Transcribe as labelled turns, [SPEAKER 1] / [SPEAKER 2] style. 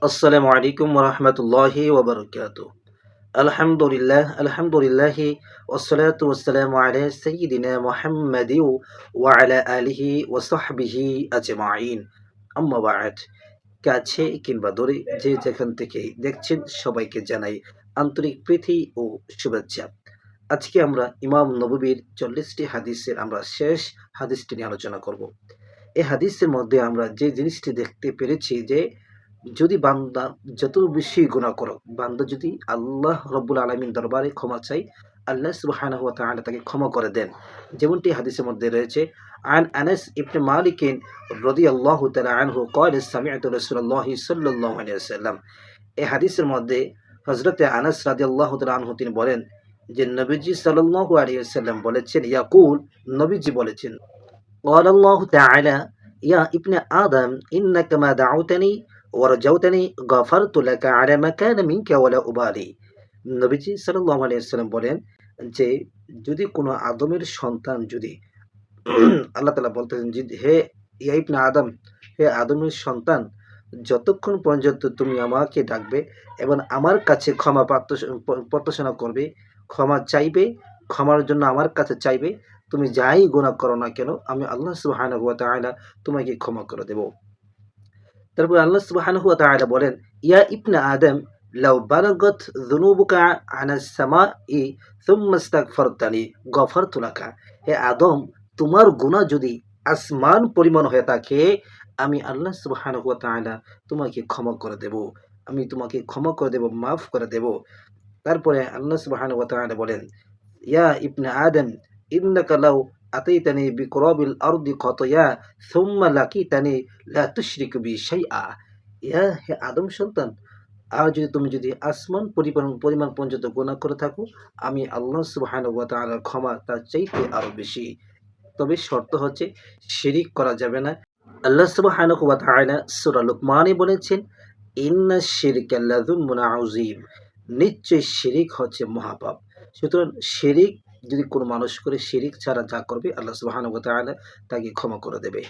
[SPEAKER 1] আসসালামু আলাইকুম ওয়া রাহমাতুল্লাহি ওয়া বারাকাতুহু। আলহামদুলিল্লাহি ওয়াসসালাতু ওয়াসসালামু আলা সাইয়্যিদিনা মুহাম্মাদি ওয়া আলা আলিহি ওয়া সাহবিহি আজমাইন। আম্মা বা'দ। কাছে কিংবা দূরে যে যেখান থেকে দেখছেন সবাইকে জানাই আন্তরিক প্রীতি ও শুভেচ্ছা। আজকে আমরা ইমাম নববীর ৪০টি হাদিসের আমরা শেষ হাদিসটি নিয়ে আলোচনা করব। এই হাদিসের মধ্যে আমরা যে জিনিসটি দেখতে পেরেছি যে যদি বান্দা যত বেশি গুনাহ করুক, বান্দা যদি আল্লাহ রব্বুল আলামিন দরবারে ক্ষমা চায়, আল্লাহ সুবহানাহু ওয়া তাআলা তাকে ক্ষমা করে দেন। যেমনটি হাদিসের মধ্যে রয়েছে, আন আনাস ইবনে মালিক রাদিয়াল্লাহু তাআলা আনহু قال سمعت رسول الله সাল্লাল্লাহু আলাইহি ওয়াসাল্লাম। এই হাদিসের মধ্যে হযরতে আনাস রাদিয়াল্লাহু তাআলা আনহু তিনি বলেন যে নবীজি সাল্লাল্লাহু আলাইহি ওয়াসাল্লাম বলেছেন, ইয়াকুল, নবীজি বলেছেন, قال الله تعالى يا ابن آدم إنك ما دعوتني ورجوتني غفرت لك على ما كان منك ولا أبالي। নবীজি সাল্লাল্লাহু আলাইহি ওয়াসাল্লাম বলেন যে যদি কোনো আদমের সন্তান যদি আল্লাহ তাআলা বলতেছেন যে হে ইয়া ইবনে আদম, হে আদমের সন্তান, যতক্ষণ পর্যন্ত তুমি আমাকে ডাকবে এবং আমার কাছে ক্ষমা প্রার্থনা করবে, ক্ষমা চাইবে, ক্ষমার জন্য আমার কাছে চাইবে, তুমি যাই গুনাহ করো না কেন আমি আল্লাহ সুবহানাহু ওয়া তাআলা তোমাকে ক্ষমা করে দেব। তারপর আল্লাহ সুবহানাহু ওয়া তাআলা বলেন, ইয়া ইবনে আদম লাউ বালাগাত যুনুবুকা আনাস সামাই সুম্মা ইস্তাগফারতানি গফারতু লাকা। হে আদম, তোমার গুনাহ যদি আসমান পরিমাণ হয়ে থাকে, আমি আল্লাহ সুবহানাহু ওয়া তাআলা তোমাকে ক্ষমা করে দেব। আমি তোমাকে ক্ষমা করে দেব, মাফ করে দেব। তারপরে আল্লাহ সুবহানাহু ওয়া তাআলা বলেন, ইয়া ইবনে আদম ইন্নাকা লাউ আতাইতানি বিকুরাবিল আরদি খতায়া সুম্মা লাকিতানি লা তুশরিকু বি শাইআ। হে আদম সন্তান, আর তুমি যদি আসমান পরিমাণ পর্যন্ত গুনাহ করে থাকো, আমি আল্লাহ সুবহানাহু ওয়া তাআলার ক্ষমা তার চাইতে আরো বেশি। তবে শর্ত হচ্ছে শিরিক করা যাবে না। আল্লাহ সুবহানাহু ওয়া তাআলা সূরা লুকমানে বলেছেন, ইন্নাশ শিরকা লাযুলমুন আযীম। নিশ্চয়ই শিরিক হচ্ছে মহাপাপ। সুতরাং শিরিক যদি কোনো মানুষ করে, শিরিক ছাড়া যা করবে আল্লাহ সুবহানাহু ওয়া তাআলা তাকে ক্ষমা করে দেবে।